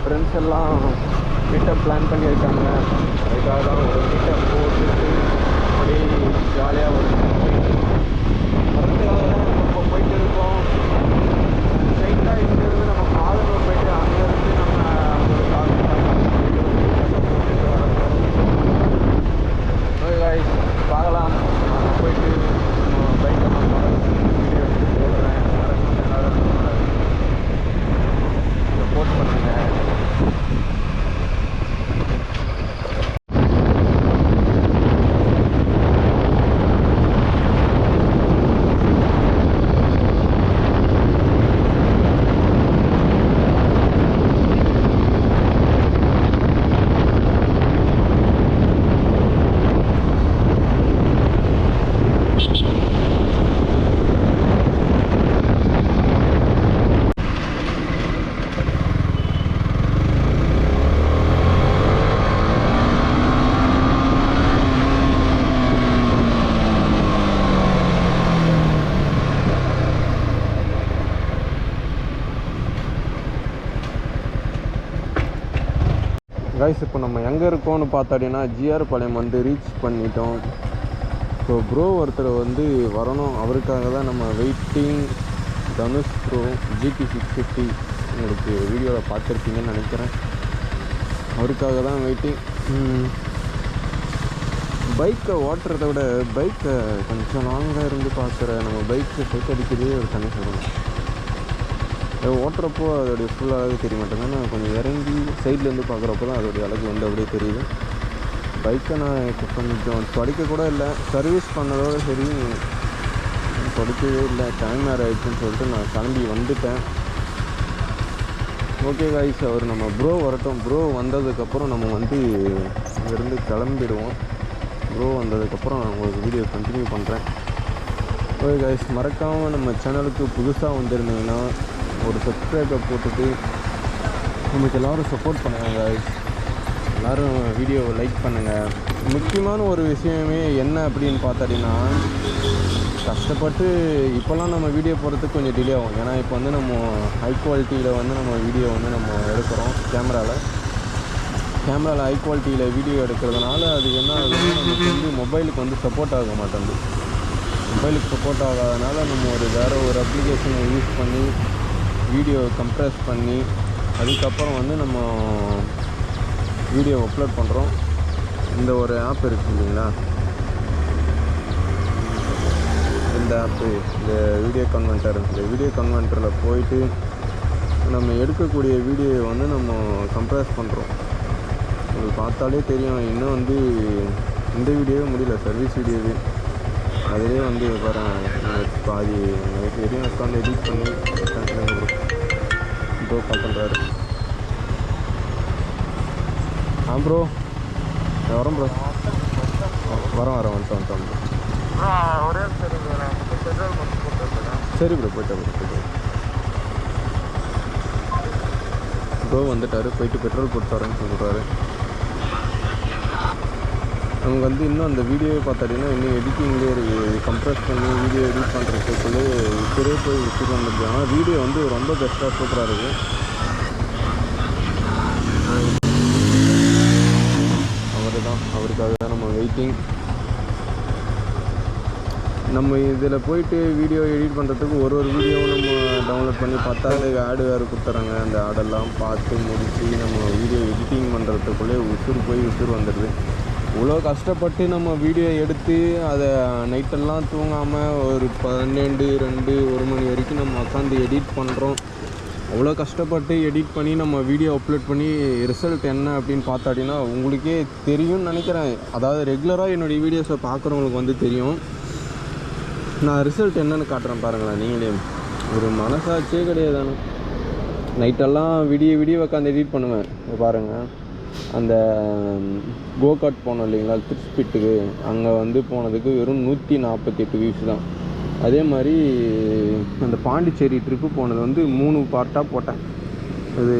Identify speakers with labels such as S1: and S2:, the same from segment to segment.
S1: Friends எல்லாம் meetup plan பண்ணியிருக்காங்க. அதுக்காக தான் ஒரு மீட்டப் போட்டுட்டு அப்படியே ஜாலியாக ஒரு வரதுக்காக தான் நம்ம இப்போ போயிட்டு இருக்கோம். ஸ்ட்ரைட்டாக இங்கேருந்து நம்ம மாதனூர் போயிட்டு அங்கேருந்து நம்ம ஒரு போட்டுட்டு வர போகிறோம். பார்க்கலாம். நான் போயிட்டு நம்ம பைக்கை நான் வீடியோ எடுத்து போடுறேன். எல்லாரும் சப்போர்ட் பண்ணுங்கள். கைஸ், இப்போ நம்ம எங்கே இருக்கோம்னு பார்த்தோன்னா ஜிஆர் பாளையம் வந்து ரீச் பண்ணிட்டோம். ஸோ ப்ரோ ஒருத்தர் வந்து வரணும், அவருக்காக தான் நம்ம வெயிட்டிங். தனுஷ் ப்ரோ GT 650 உங்களுக்கு வீடியோவில் பார்த்துருப்பீங்கன்னு நினைக்கிறேன். அவருக்காக தான் வெயிட்டிங். பைக்கை ஓட்டுறத விட பைக்கை கொஞ்சம் லாங்காக இருந்து பார்க்குற நம்ம பைக்கை சைட் அடிக்கிறதே ஒரு தனி சொல்லணும். ஓட்டுறப்போ அதோடைய ஃபுல் அழகு தெரிய மாட்டேங்க. நான் கொஞ்சம் இறங்கி சைட்லேருந்து பார்க்குறப்போ தான் அதோடைய அழகு வந்து அப்படியே தெரியுது. பைக்கை நான் இப்போ கொஞ்சம் படிக்க கூட இல்லை, சர்வீஸ் பண்ணதோடு சரி படிக்கவே இல்லை. டைம் வேறு ஆகிடுச்சுன்னு சொல்லிட்டு நான் கிளம்பி வந்துட்டேன். ஓகே காய்ஸ், அவர் நம்ம ப்ரோ வரட்டும். ப்ரோ வந்ததுக்கப்புறம் நம்ம வந்து இங்கேருந்து கிளம்பிடுவோம். ப்ரோ வந்ததுக்கப்புறம் நான் உங்களுக்கு வீடியோ கண்டினியூ பண்ணுறேன். ஓகே காய்ஸ், மறக்காமல் நம்ம சேனலுக்கு புதுசாக வந்திருந்தீங்கன்னா ஒரு சப்ஸ்கிரைபை போட்டுட்டு நமக்கு எல்லோரும் சப்போர்ட் பண்ணுங்கள் காய்ஸ். எல்லோரும் வீடியோவை லைக் பண்ணுங்கள். முக்கியமான ஒரு விஷயமே என்ன அப்படின்னு பார்த்தீங்கன்னா, கஷ்டப்பட்டு இப்போல்லாம் நம்ம வீடியோ போடுறதுக்கு கொஞ்சம் டிலே ஆகும். ஏன்னா இப்போ வந்து நம்ம ஹை குவாலிட்டியில் வந்து நம்ம வீடியோ வந்து நம்ம எடுக்கிறோம். கேமராவில் ஹை குவாலிட்டியில் வீடியோ எடுக்கிறதுனால அது என்ன ஆகுதுன்னா, நமக்கு வந்து மொபைலுக்கு வந்து சப்போர்ட் ஆக மாட்டேங்குது. மொபைலுக்கு சப்போர்ட் ஆகாதனால நம்ம வேறு ஒரு அப்ளிகேஷனை யூஸ் பண்ணி வீடியோ கம்ப்ரெஸ் பண்ணி அதுக்கப்புறம் வந்து நம்ம வீடியோ அப்லோட் பண்ணுறோம். இந்த ஒரு ஆப் இருக்குது இல்லைங்களா, இந்த ஆப்பு, இந்த வீடியோ கன்வெர்ட்டரில் போயிட்டு நம்ம எடுக்கக்கூடிய வீடியோவை வந்து நம்ம கம்ப்ரெஸ் பண்ணுறோம். உங்களுக்கு பார்த்தாலே தெரியும். இன்னும் வந்து இந்த வீடியோவே முடியல, சர்வீஸ் வீடியோவே. அதிலே வந்து பாதி எதையும் உட்காந்து எடிட் பண்ணி ப்ரோ கால் பண்ணுறாரு. ப்ரோ வரேன் ப்ரோ, வந்துட்டோம் ப்ரோ. சரி ப்ரோ, போயிட்டு ப்ரோ வந்துட்டார். போயிட்டு பெட்ரோல் போட்டு வரேன்னு சொல்கிறாரு. அவங்க வந்து இன்னும் அந்த வீடியோவை பார்த்தாட்டிங்கன்னா இன்னும் எடிட்டிங்லேயே இருக்குது. கம்ப்ரெஸ் பண்ணி வீடியோ எடிட் பண்ணுறதுக்குள்ளே இப்போவே போய் விட்டுட்டு வந்துருக்கு. ஆனால் வீடியோ வந்து ரொம்ப பெஸ்ட்டாக சூப்பராக இருக்குது. அவருக்காக தான் நம்ம வெயிட்டிங். நம்ம இதில் போயிட்டு வீடியோ எடிட் பண்ணுறதுக்கு ஒரு வீடியோவும் நம்ம டவுன்லோட் பண்ணி பார்த்தா அதுக்கு ஆடு வேறு கொடுத்துறாங்க. அந்த ஆடெல்லாம் பார்த்து முடித்து நம்ம வீடியோ எடிட்டிங் பண்ணுறதுக்குள்ளே உசுறு வந்துடுது. இவ்வளோ கஷ்டப்பட்டு நம்ம வீடியோ எடுத்து அதை நைட்டெல்லாம் தூங்காமல் ஒரு 12, 2, 1 மணி வரைக்கும் நம்ம உட்காந்து எடிட் பண்ணுறோம். அவ்வளோ கஷ்டப்பட்டு எடிட் பண்ணி நம்ம வீடியோ அப்லோட் பண்ணி ரிசல்ட் என்ன அப்படின்னு பார்த்தாட்டினா உங்களுக்கே தெரியும்னு நினைக்கிறேன். அதாவது ரெகுலராக என்னுடைய வீடியோஸை பார்க்குறவங்களுக்கு வந்து தெரியும். நான் ரிசல்ட் என்னென்னு காட்டுறேன் பாருங்களேன். நீங்களே ஒரு மனசாட்சியே கிடையாது. நைட்டெல்லாம் விடிய உட்காந்து எடிட் பண்ணுவேன். பாருங்கள், அந்த கோகாட் போனோம் இல்லைங்களா, திருஸ்பிட்டுக்கு, அங்கே வந்து போனதுக்கு வெறும் 148 வியூஸ் தான். அதே மாதிரி அந்த பாண்டிச்சேரி ட்ரிப்பு போனது வந்து 3 பார்ட்டாக போட்டேன். இது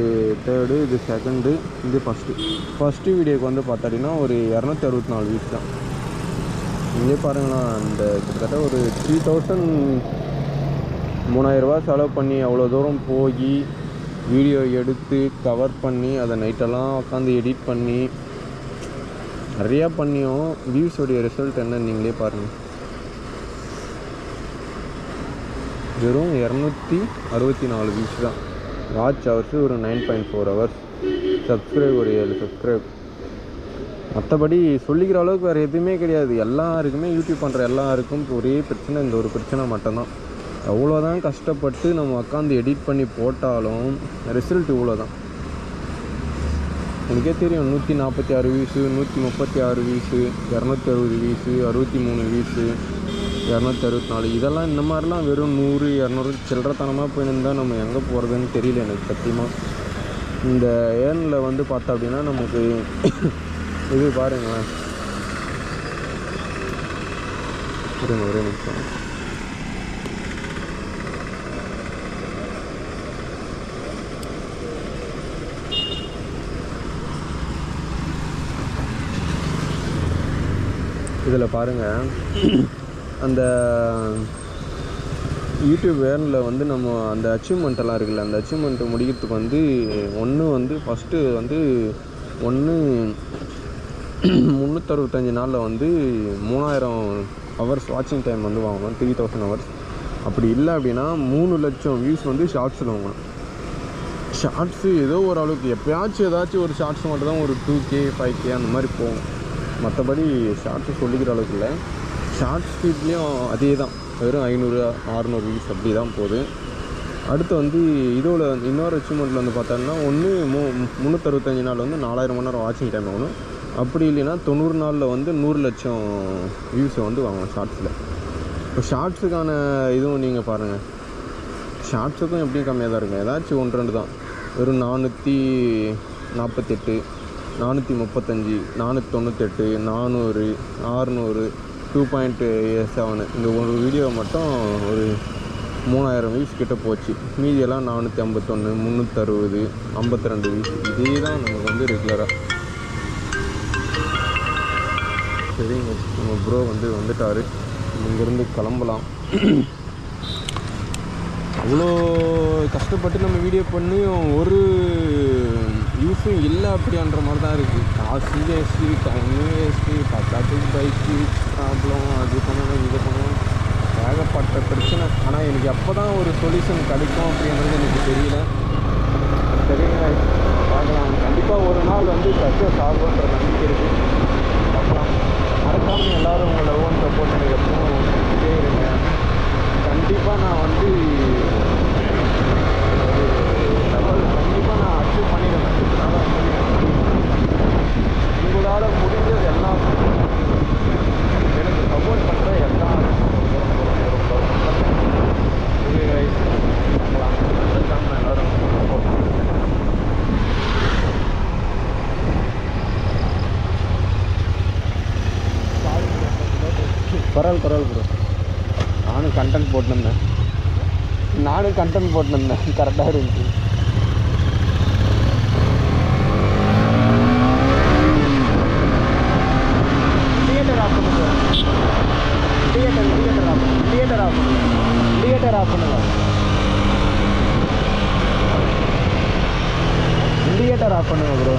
S1: 3rd, இது 2nd, இது ஃபஸ்ட்டு வீடியோக்கு வந்து பார்த்தாட்டிங்கன்னா ஒரு 264 வியூஸ் தான். இங்கே பாருங்களா, அந்த கிட்டத்தட்ட ஒரு 3000 ரூபா செலவு பண்ணி அவ்வளோ தூரம் போய் வீடியோ எடுத்து கவர் பண்ணி அதை நைட்டெல்லாம் உட்காந்து எடிட் பண்ணி நிறையா பண்ணியும் வியூஸோடைய ரிசல்ட் என்னன்னு நீங்களே பாருங்கள். வெறும் 264 வியூஸ் தான். வாட்ச் ஹவர்ஸு ஒரு 9.4 ஹவர்ஸ். சப்ஸ்கிரைப் ஒரு 7 சப்ஸ்கிரைப். மற்றபடி சொல்லிக்கிற அளவுக்கு வேறு எதுவுமே கிடையாது. எல்லாருக்குமே யூடியூப் பண்ணுற எல்லாருக்கும் ஒரே பிரச்சனை, இந்த ஒரு பிரச்சனை மட்டும்தான். அவ்வளோதான் கஷ்டப்பட்டு நம்ம உட்காந்து எடிட் பண்ணி போட்டாலும் ரிசல்ட் இவ்வளோ தான். உங்களுக்கே தெரியும், 146 வியூஸு, 136 வியூஸு, 260 வியூஸு, 63 வியூஸு, 264. இதெல்லாம் இந்த மாதிரிலாம் வெறும் 100 200 சில்லறத்தனமாக போயிருந்தால் நம்ம எங்கே போகிறதுன்னு தெரியல எனக்கு சத்தியமாக. இந்த ஏர்னில் வந்து பார்த்தா அப்படின்னா நமக்கு இது பாருங்களேன், ஒரே நிமிஷம். இதில் பாருங்கள், அந்த யூடியூப் ஏர்னில் வந்து நம்ம அந்த அச்சீவ்மெண்ட்டெல்லாம் இருக்குல்ல, அந்த அச்சீவ்மெண்ட்டை முடிக்கிறதுக்கு வந்து ஃபஸ்ட்டு 365 நாளில் 3000 ஹவர்ஸ் வாட்சிங் டைம் வாங்கணும், 3000 ஹவர்ஸ். அப்படி இல்லை அப்படின்னா 3 லட்சம் வியூஸ் ஷார்ட்ஸில் வாங்கணும். ஷார்ட்ஸு ஏதோ ஒரு அளவுக்கு எப்போயாச்சும் ஏதாச்சும் ஒரு ஷார்ட்ஸ் மட்டும் தான் ஒரு 2K 5K அந்த மாதிரி போகும். மற்றபடி ஷார்ட்ஸு சொல்லிக்கிற அளவுக்கு இல்லை. ஷார்ட்ஸ் ஸ்பீட்லேயும் அதே தான், வெறும் 500 600 வியூஸ் அப்படி தான் போகுது. அடுத்து இதோட இன்னொரு அச்சீவ்மெண்ட்டில் பார்த்தோம்னா 365 நாள் 4000 மணி நேரம் வாட்சிங் டைம் ஆகணும். அப்படி இல்லைன்னா 90 நாளில் 100 லட்சம் வியூஸை வாங்கணும் ஷார்ட்ஸில். இப்போ ஷார்ட்ஸுக்கான இதுவும் நீங்கள் பாருங்கள், ஷார்ட்ஸுக்கும் எப்படியும் கம்மியாக தான் இருக்கும். ஏதாச்சும் 1-2 தான். வெறும் 448, 435, 498, 400, 600, 2.7 இந்த ஒரு வீடியோ மட்டும் ஒரு 3000 வியூஸ் கிட்ட போச்சு. மீதியெல்லாம் 451, 360, 52 வியூஸ். இதே தான் நமக்கு ரெகுலராக. சரிங்க, நம்ம ப்ரோ வந்துட்டார். இங்கேருந்து கிளம்பலாம். அவ்வளோ கஷ்டப்பட்டு நம்ம வீடியோ பண்ணி ஒரு யூஸும் இல்லை அப்படின்ற மாதிரி தான் இருக்குது. காசு வேஸ்ட்டு, டைம் வேஸ்ட்டு, பத்தாத்துக்கு பைக்கு ப்ராப்ளம், அது பண்ணணும் இது பண்ணணும், ஏகப்பட்ட பிரச்சனை. ஆனால் எனக்கு எப்போ தான் ஒரு சொல்யூஷன் கிடைக்கும் அப்படின்றது எனக்கு தெரியல. சரிங்க, பார்க்கலாம். கண்டிப்பாக ஒரு நாள் சக்ஸஸ் ஆகுன்ற நம்பிக்கை இருக்குது. பார்க்கலாம். மறக்காமல் எல்லோரும் உங்களை ஓன் சப்போர்ட் எனக்கு எப்பவும் கொடுத்துட்டே இருங்க. கண்டிப்பாக நான் கண்டிப்பாக நான் அச்சீவ் பண்ணிடுவேன். உங்களால் முடிஞ்சது எல்லாம் எனக்கு சப்போர்ட் பண்ணுற எல்லாம் எல்லோரும் சப்போர்ட் பண்ணுறேன். பரவாயில்ல ப்ரோ, நானும் கண்டென்ட் போட்டுருந்தேன் கரெக்டாக இருந்துச்சு. தியேட்டர் ஆஃப் பண்ணுங்க, தியேட்டர் ஆஃப் பண்ணுங்க ப்ரோ.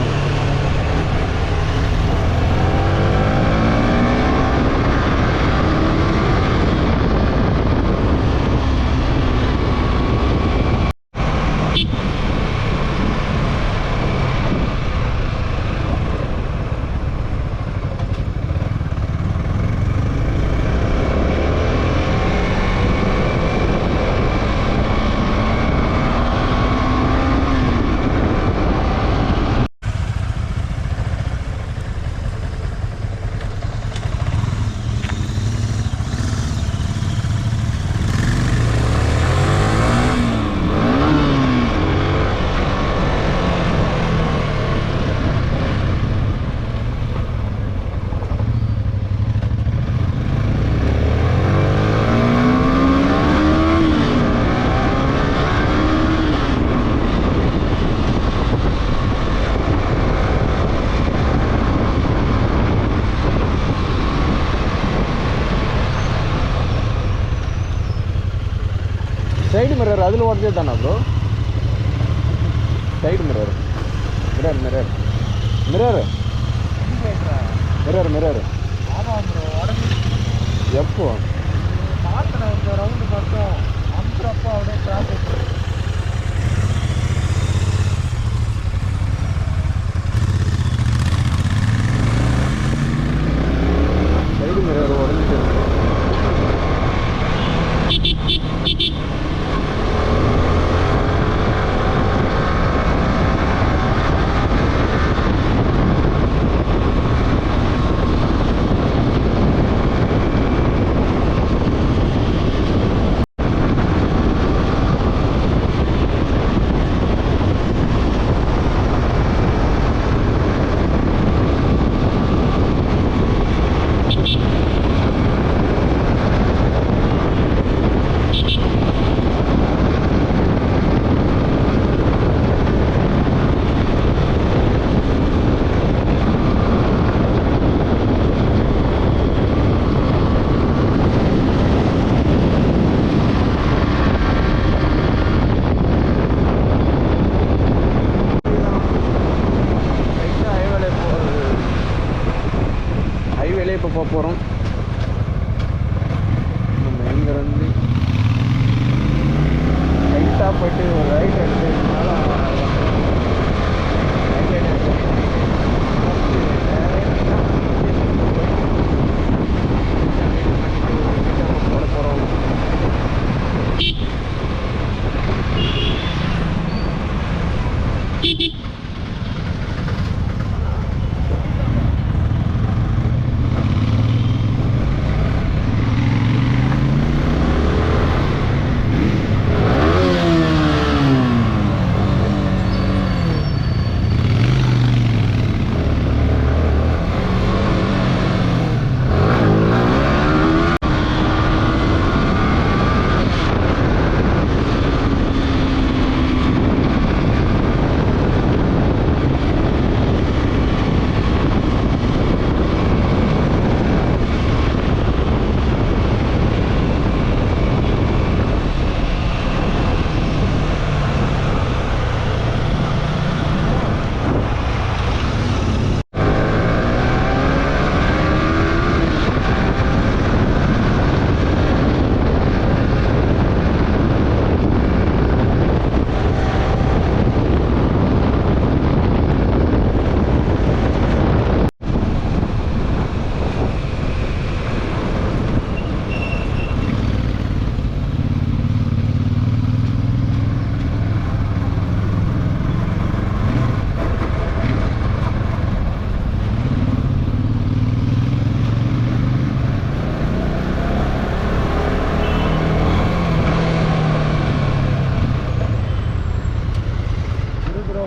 S1: சைடு மிரர் அதில் உடஞ்சது தானே bro? Side mirror mirror mirror mirror mirror mirror.
S2: ஆமாம் ப்ரோ, உடம்பு
S1: எப்போ
S2: மாற்றின இந்த ரவுண்டு மட்டும் அமுக்கிறப்போ அப்படியே டிராஃபிக்.
S1: சைடு மிரர் உடஞ்சிட்டு இப்போ போக போகிறோம். நம்ம இங்கேருந்து ரைட்டாக போய்ட்டு ஒரு ரைட் எடுத்ததுனால போட போகிறோம்.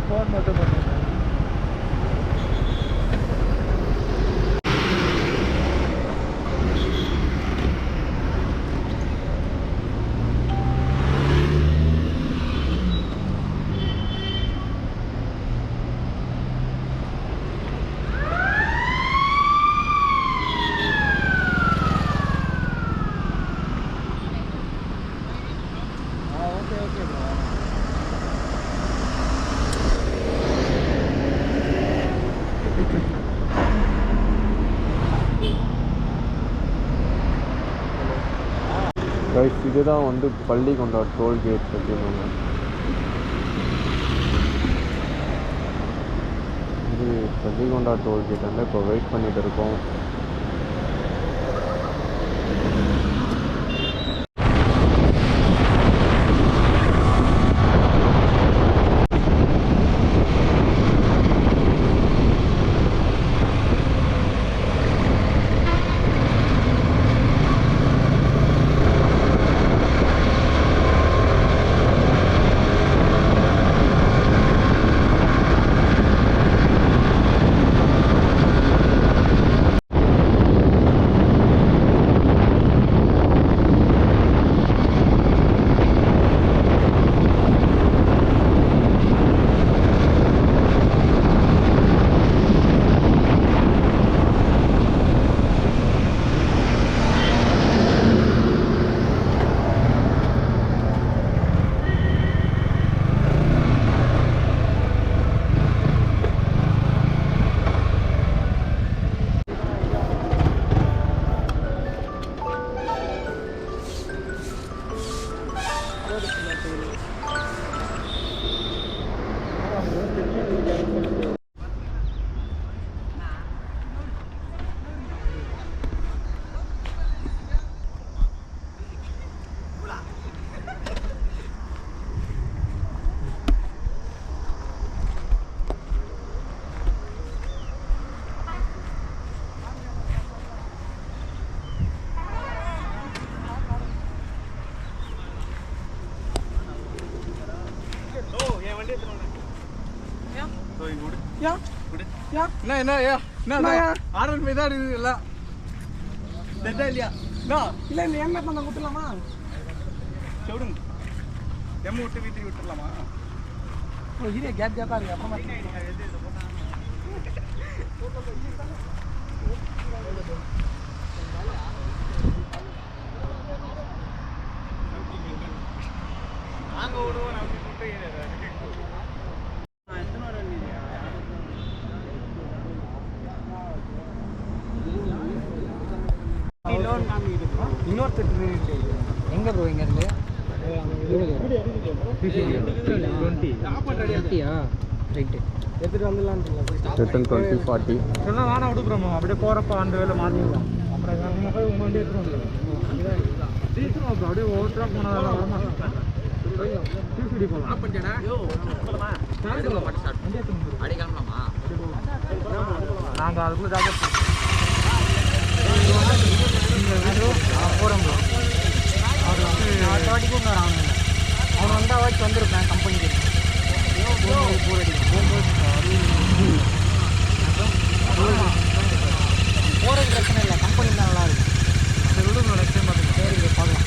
S2: ஃபோன் மட்டும் பண்ணுங்க. Okay bro.
S1: கைஸ், இதுதான் வந்து பள்ளிகொண்டா டோல்கேட் அப்படின்னாங்க. இது பள்ளிகொண்டா டோல்கேட் வந்து இப்போ வெயிட் பண்ணிட்டு இருக்கோம்.
S2: எங்க ப்ரோ இங்க இருந்து எடுத்துட்டு வந்துடலாம்.
S1: ரிட்டன் 2040
S2: சொன்னா வேணா விடுக்குறோம், அப்படியே போறப்ப அந்த வேலை மாத்திக்கலாம். அப்புறம் நீங்க போய் உங்க வண்டி எடுத்துட்டு வந்துடுவோம். அப்படியே ஓவரா போனதால வரமாட்டேன். சிசிடி போகலாம். நாங்கள் அதுக்குள்ள ஜாக்கெட் போகிறோம் ப்ரோ. அடுத்த வாட்டி கூட நான் அவன் வந்தால் வாட்சி வந்துருப்பேன் கம்பெனிக்கு. போகிறது பிரச்சனை இல்லை, கம்பெனி தான் நல்லா இருக்கு. சரி விடுங்க, நெக்ஸ்ட் டைம் பார்த்துக்கலாம். சரி பார்க்கலாம்.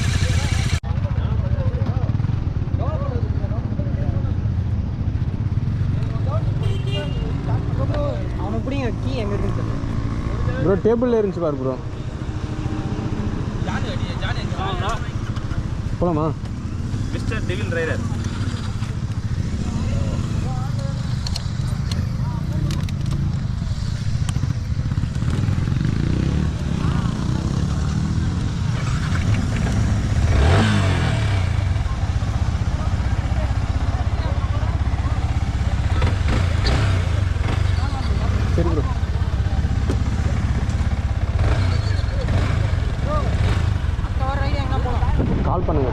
S2: அவனை பிடிங்க, கீ எங்கே இருக்குன்னு தெரியல
S1: ப்ரோ. டேபிளில் இருந்துச்சு பாரு ப்ரோ. போலாமா?
S3: Mister devil rider.
S1: சரி ப்ரோ. கால் பண்ணுங்க.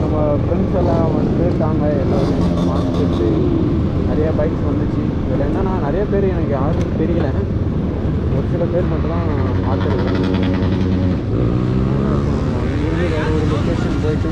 S1: நம்ம ஃப்ரெண்ட்ஸ் எல்லாம் வந்துட்டாங்க, எல்லோரும் பார்த்துட்டு நிறைய பைக்ஸ் வந்துச்சு. இதில் என்னன்னா நிறைய பேர் எனக்கு யாரும் தெரியல, ஒரு சில பேர் மட்டும் தான் பார்த்துருக்கேன். வேறு ஒரு லொக்கேஷன் போயிட்டு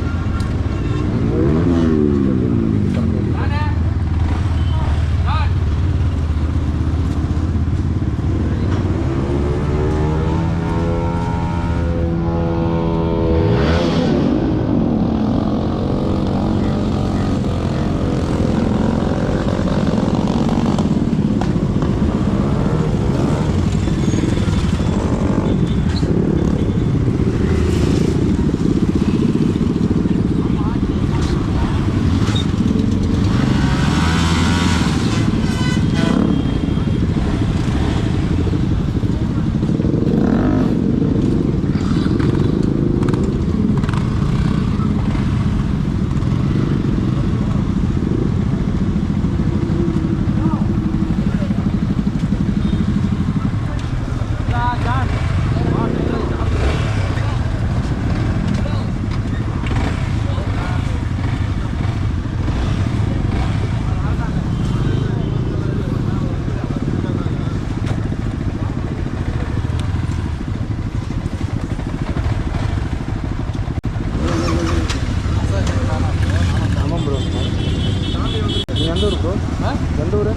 S1: எந்த ஊர் ப்ரோ? எந்த ஊர்?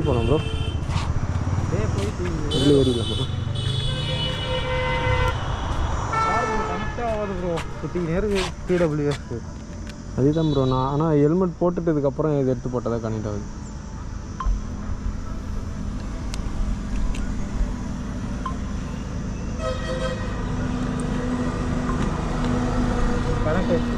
S1: போகலாம் ப்ரோ?
S2: போயிட்டு
S1: உள்ளே ஏறிடலாமா?
S2: கனெக்டாக ஆகுது ப்ரோ சுற்றி நேருக்கு TWS.
S1: அதுதான் ப்ரோ, நான் ஆனால் ஹெல்மெட் போட்டுட்டதுக்கப்புறம் இது எடுத்து போட்டதாக கனெக்ட் ஆகுது.
S2: கனெக்ட்